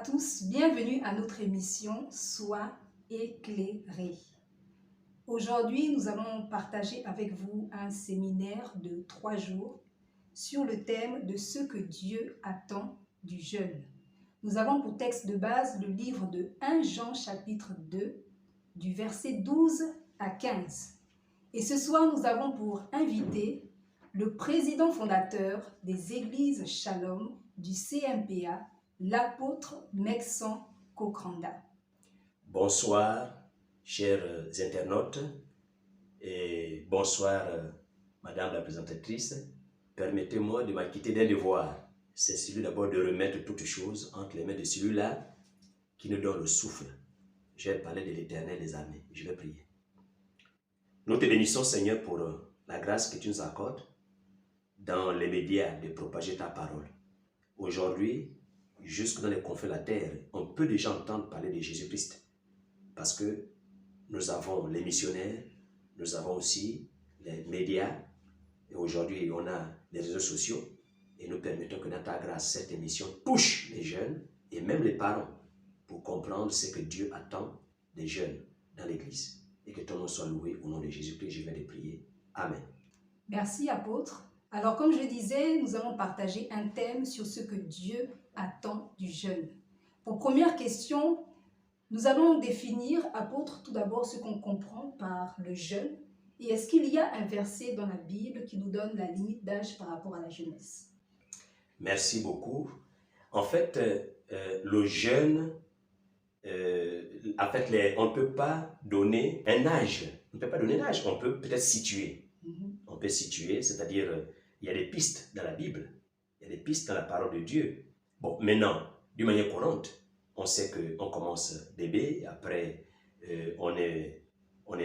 tous, bienvenue à notre émission Sois éclairé. Aujourd'hui, nous allons partager avec vous un séminaire de 3 jours sur le thème de ce que Dieu attend du jeune. Nous avons pour texte de base le livre de 1 Jean chapitre 2, du verset 12 à 15. Et ce soir, nous avons pour invité le président fondateur des Églises Shalom du CMPA, l'apôtre Meksan Kokrandà. Bonsoir, chers internautes, et bonsoir, Madame la présentatrice. Permettez-moi de m'acquitter d'un devoir. C'est celui d'abord de remettre toutes choses entre les mains de celui-là qui nous donne le souffle. J'ai parlé de l'Éternel des armées. Je vais prier. Nous te bénissons, Seigneur, pour la grâce que tu nous accordes dans les médias de propager ta parole. Aujourd'hui, jusque dans les confins de la terre, on peut déjà entendre parler de Jésus-Christ. Parce que nous avons les missionnaires, nous avons aussi les médias, et aujourd'hui on a les réseaux sociaux, et nous permettons que dans ta grâce, cette émission touche les jeunes, et même les parents, pour comprendre ce que Dieu attend des jeunes dans l'Église. Et que ton nom soit loué au nom de Jésus-Christ, je vais les prier. Amen. Merci, apôtre. Alors, comme je disais, nous allons partager un thème sur ce que Dieu attend du jeune. Pour première question, nous allons définir, apôtre, tout d'abord ce qu'on comprend par le jeune. Et est-ce qu'il y a un verset dans la Bible qui nous donne la limite d'âge par rapport à la jeunesse? Merci beaucoup. En fait, le jeune, on ne peut pas donner un âge. On ne peut pas donner un âge. On peut peut-être situer. On peut situer, c'est-à-dire, il y a des pistes dans la Bible. Il y a des pistes dans la parole de Dieu. Bon, maintenant, d'une manière courante, on sait qu'on commence bébé, après on est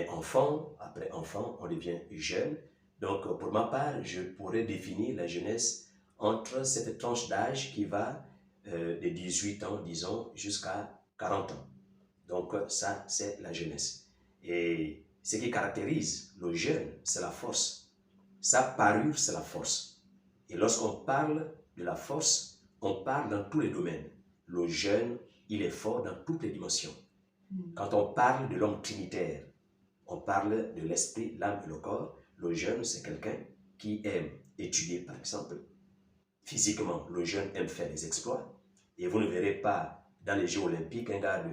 enfant, après enfant, on devient jeune. Donc, pour ma part, je pourrais définir la jeunesse entre cette tranche d'âge qui va de 18 ans, disons, jusqu'à 40 ans. Donc, ça, c'est la jeunesse. Et ce qui caractérise le jeune, c'est la force. Sa parure, c'est la force. Et lorsqu'on parle de la force, on parle dans tous les domaines. Le jeune, il est fort dans toutes les dimensions. Quand on parle de l'homme trinitaire, on parle de l'esprit, l'âme et le corps. Le jeune, c'est quelqu'un qui aime étudier, par exemple. Physiquement, le jeune aime faire des exploits. Et vous ne verrez pas dans les Jeux olympiques un gars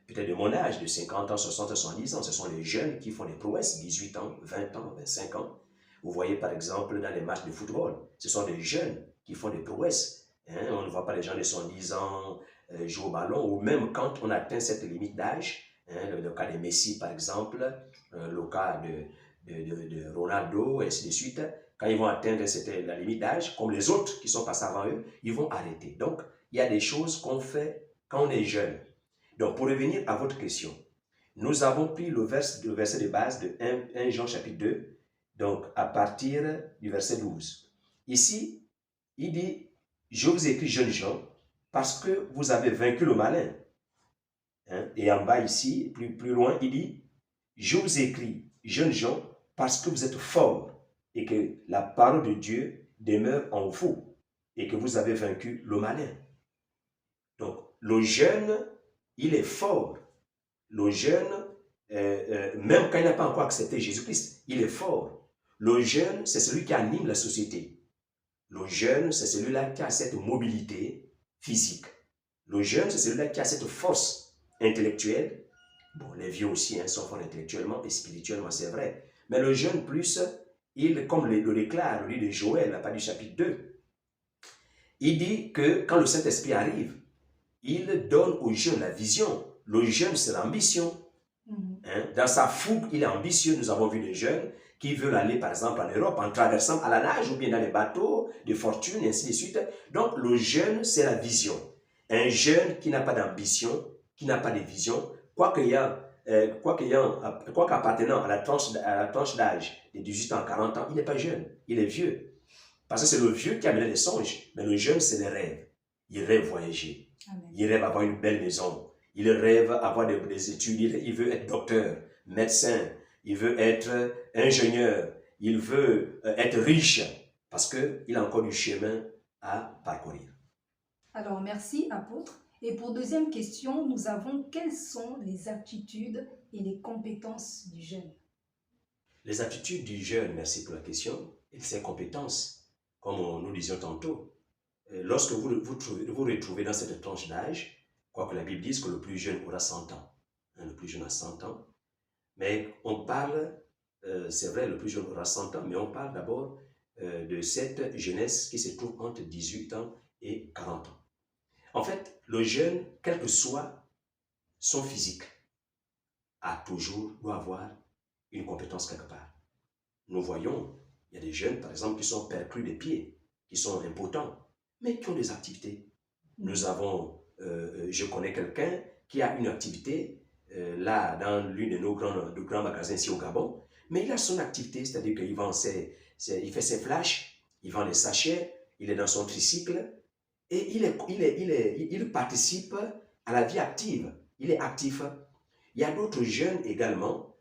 peut-être de mon âge, de 50 ans, 60 ans, 70 ans. Ce sont les jeunes qui font des prouesses, 18 ans, 20 ans, 25 ans. Vous voyez par exemple dans les matchs de football, ce sont des jeunes qui font des prouesses. On ne voit pas les gens de 70 ans jouer au ballon, ou même quand on atteint cette limite d'âge, le cas de Messi par exemple, le cas de Ronaldo, et ainsi de suite. Quand ils vont atteindre la limite d'âge, comme les autres qui sont passés avant eux, ils vont arrêter. Donc, il y a des choses qu'on fait quand on est jeune. Donc, pour revenir à votre question, nous avons pris le verset de base de 1 Jean chapitre 2, donc à partir du verset 12. Ici, il dit, je vous écris, jeunes gens, parce que vous avez vaincu le malin. Et en bas ici, plus loin, il dit, je vous écris, jeunes gens, parce que vous êtes forts et que la parole de Dieu demeure en vous et que vous avez vaincu le malin. Donc, le jeune, il est fort. Le jeune, même quand il n'a pas encore accepté Jésus-Christ, il est fort. Le jeune, c'est celui qui anime la société. Le jeune, c'est celui-là qui a cette mobilité physique. Le jeune, c'est celui-là qui a cette force intellectuelle. Bon, les vieux aussi sont forts intellectuellement et spirituellement, c'est vrai. Mais le jeune plus, comme le déclare le livre de Joël, à partir du chapitre 2, il dit que quand le Saint-Esprit arrive, il donne aux jeunes la vision. Le jeune, c'est l'ambition. Dans sa fougue, il est ambitieux. Nous avons vu des jeunes qui veulent aller, par exemple, en Europe, en traversant à la nage ou bien dans les bateaux de fortune, et ainsi de suite. Donc, le jeune, c'est la vision. Un jeune qui n'a pas d'ambition, qui n'a pas de vision, qu'appartenant à la tranche d'âge de 18 ans à 40 ans, il n'est pas jeune, il est vieux. Parce que c'est le vieux qui a mené les songes, mais le jeune, c'est les rêves. Il rêve voyager, Amen. Il rêve avoir une belle maison, il rêve avoir des études, il veut être docteur, médecin, il veut être ingénieur, il veut être riche, parce qu'il a encore du chemin à parcourir. Alors, merci, apôtre. Et pour deuxième question, nous avons quelles sont les aptitudes et les compétences du jeune? Les aptitudes du jeune, merci pour la question, et ses compétences, comme nous disions tantôt. Lorsque vous retrouvez dans cette tranche d'âge, quoique la Bible dise que le plus jeune aura 100 ans, le plus jeune a 100 ans, mais on parle, c'est vrai, le plus jeune aura 100 ans, mais on parle d'abord de cette jeunesse qui se trouve entre 18 ans et 40 ans. En fait, le jeune, quel que soit son physique, doit avoir une compétence quelque part. Nous voyons, il y a des jeunes, par exemple, qui sont perclus des pieds, qui sont impotents, mais qui ont des activités. Nous avons, je connais quelqu'un qui a une activité là, dans l'une de nos grands magasins ici au Gabon, mais il a son activité, c'est-à-dire qu'il il fait ses flashs, il vend les sachets, il est dans son tricycle, et il participe à la vie active, il est actif. Il y a d'autres jeunes également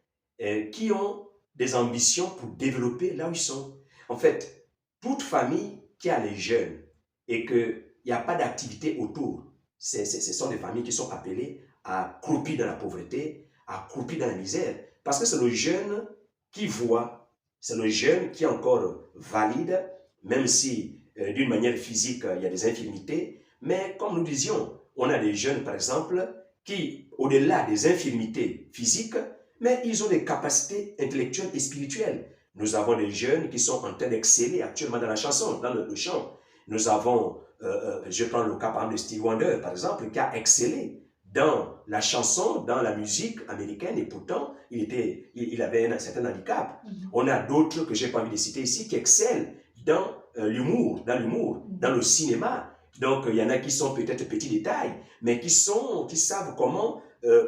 qui ont des ambitions pour développer là où ils sont. En fait, toute famille qui a les jeunes et qu'il n'y a pas d'activité autour, ce sont des familles qui sont appelées à croupir dans la pauvreté, à croupir dans la misère. Parce que c'est le jeune qui voit, c'est le jeune qui est encore valide, même si d'une manière physique, il y a des infirmités. Mais comme nous disions, on a des jeunes, par exemple, qui, au-delà des infirmités physiques, mais ils ont des capacités intellectuelles et spirituelles. Nous avons des jeunes qui sont en train d'exceller actuellement dans la chanson, dans le chant. Nous avons, je prends le cas par exemple de Stevie Wonder, par exemple, qui a excellé dans la chanson, dans la musique américaine, et pourtant, il avait un certain handicap. On a d'autres que je n'ai pas envie de citer ici, qui excellent dans l'humour, dans le cinéma. Donc, il y en a qui sont peut-être petits détails, mais qui savent comment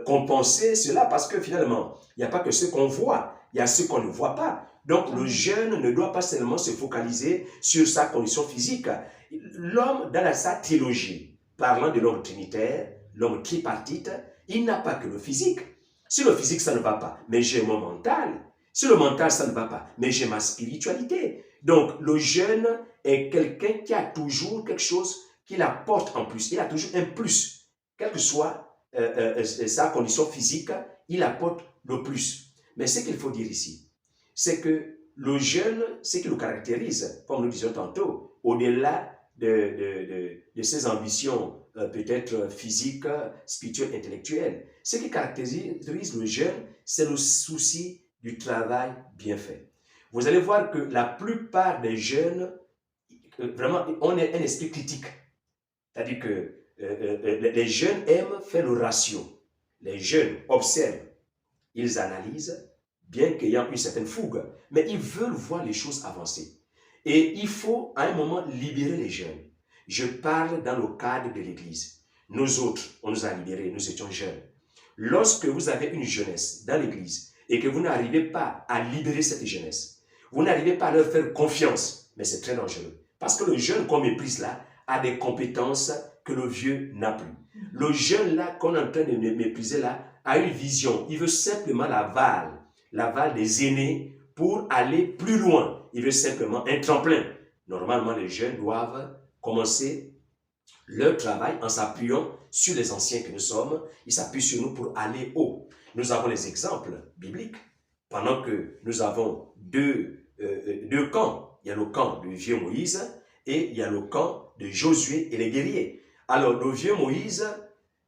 compenser cela, parce que finalement, il n'y a pas que ce qu'on voit, il y a ce qu'on ne voit pas. Donc, le jeune ne doit pas seulement se focaliser sur sa condition physique. L'homme, dans sa théologie, parlant de l'homme trinitaire, l'homme tripartite, il n'a pas que le physique. Si le physique, ça ne va pas, mais j'ai mon mental. Si le mental, ça ne va pas, mais j'ai ma spiritualité. Donc, le jeune est quelqu'un qui a toujours quelque chose qu'il apporte en plus. Il a toujours un plus. Quelle que soit sa condition physique, il apporte le plus. Mais ce qu'il faut dire ici, c'est que le jeune, ce qui le caractérise, comme nous disions tantôt, au-delà de ses ambitions peut-être physiques, spirituelles, intellectuelles, ce qui caractérise le jeune, c'est le souci du travail bien fait. Vous allez voir que la plupart des jeunes, vraiment, ont un esprit critique. C'est-à-dire que les jeunes aiment faire le ratio. Les jeunes observent, ils analysent, bien qu'ayant une certaine fougue, mais ils veulent voir les choses avancer. Et il faut à un moment libérer les jeunes. Je parle dans le cadre de l'Église. Nous autres, on nous a libérés, nous étions jeunes. Lorsque vous avez une jeunesse dans l'Église et que vous n'arrivez pas à libérer cette jeunesse, vous n'arrivez pas à leur faire confiance, mais c'est très dangereux. Parce que le jeune qu'on méprise là a des compétences que le vieux n'a plus. Le jeune là qu'on est en train de mépriser là a une vision. Il veut simplement l'aval des aînés pour aller plus loin. Il veut simplement un tremplin. Normalement, les jeunes doivent commencer leur travail en s'appuyant sur les anciens que nous sommes. Ils s'appuient sur nous pour aller haut. Nous avons les exemples bibliques. Pendant que nous avons deux camps. Il y a le camp du vieux Moïse et il y a le camp de Josué et les guerriers. Alors, le vieux Moïse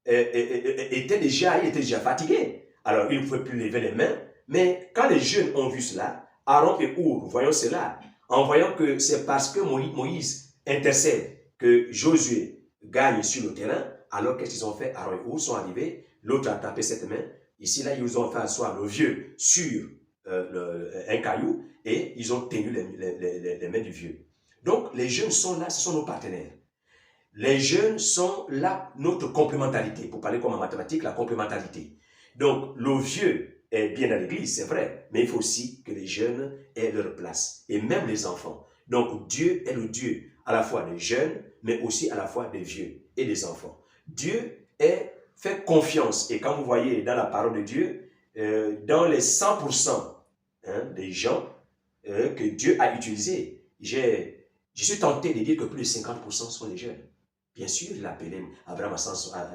était déjà fatigué. Alors, il ne pouvait plus lever les mains. Mais quand les jeunes ont vu cela, Aaron et Our, voyons cela, en voyant que c'est parce que Moïse intercède que Josué gagne sur le terrain, alors qu'est-ce qu'ils ont fait? Aaron et Our sont arrivés, l'autre a tapé cette main. Ici, là, ils ont fait asseoir le vieux sur un caillou et ils ont tenu les mains du vieux. Donc, les jeunes sont là, ce sont nos partenaires. Les jeunes sont là, notre complémentarité. Pour parler comme en mathématiques, la complémentarité. Donc, le vieux est bien à l'église, c'est vrai, mais il faut aussi que les jeunes aient leur place. Et même les enfants. Donc, Dieu est le Dieu à la fois des jeunes, mais aussi à la fois des vieux et des enfants. Dieu fait confiance. Et quand vous voyez dans la parole de Dieu, dans les 100% des gens que Dieu a utilisés, je suis tenté de dire que plus de 50% sont des jeunes. Bien sûr, il appelait Abraham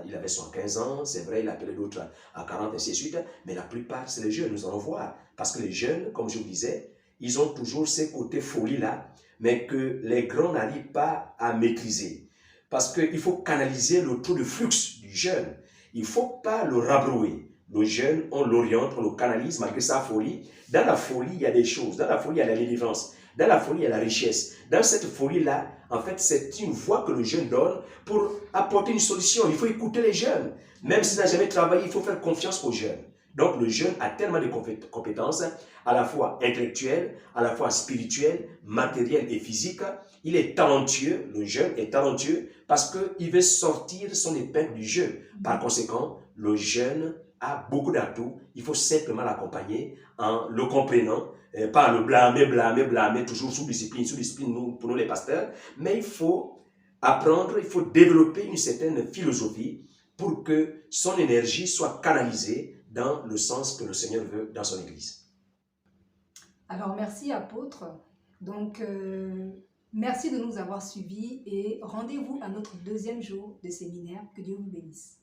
il avait 115 ans, c'est vrai, il appelait d'autres à 40 et ainsi de suite, mais la plupart, c'est les jeunes, nous allons voir. Parce que les jeunes, comme je vous disais, ils ont toujours ces côtés folie-là, mais que les grands n'arrivent pas à maîtriser. Parce qu'il faut canaliser le taux de flux du jeune. Il ne faut pas le rabrouer. Le jeune, on l'oriente, on le canalise malgré sa folie. Dans la folie, il y a des choses. Dans la folie, il y a la délivrance. Dans la folie, il y a la richesse. Dans cette folie-là, en fait, c'est une voix que le jeune donne pour apporter une solution. Il faut écouter les jeunes. Même s'il n'a jamais travaillé, il faut faire confiance aux jeunes. Donc, le jeune a tellement de compétences, à la fois intellectuelles, à la fois spirituelles, matérielles et physiques. Il est talentueux, le jeune est talentueux parce qu'il veut sortir son épingle du jeu. Par conséquent, le jeune a beaucoup d'atouts. Il faut simplement l'accompagner en le comprenant, pas le blâmer, toujours sous discipline, pour nous les pasteurs, mais il faut apprendre, il faut développer une certaine philosophie pour que son énergie soit canalisée dans le sens que le Seigneur veut dans son Église. Alors, merci apôtre. Donc, merci de nous avoir suivis et rendez-vous à notre 2e jour de séminaire. Que Dieu vous bénisse.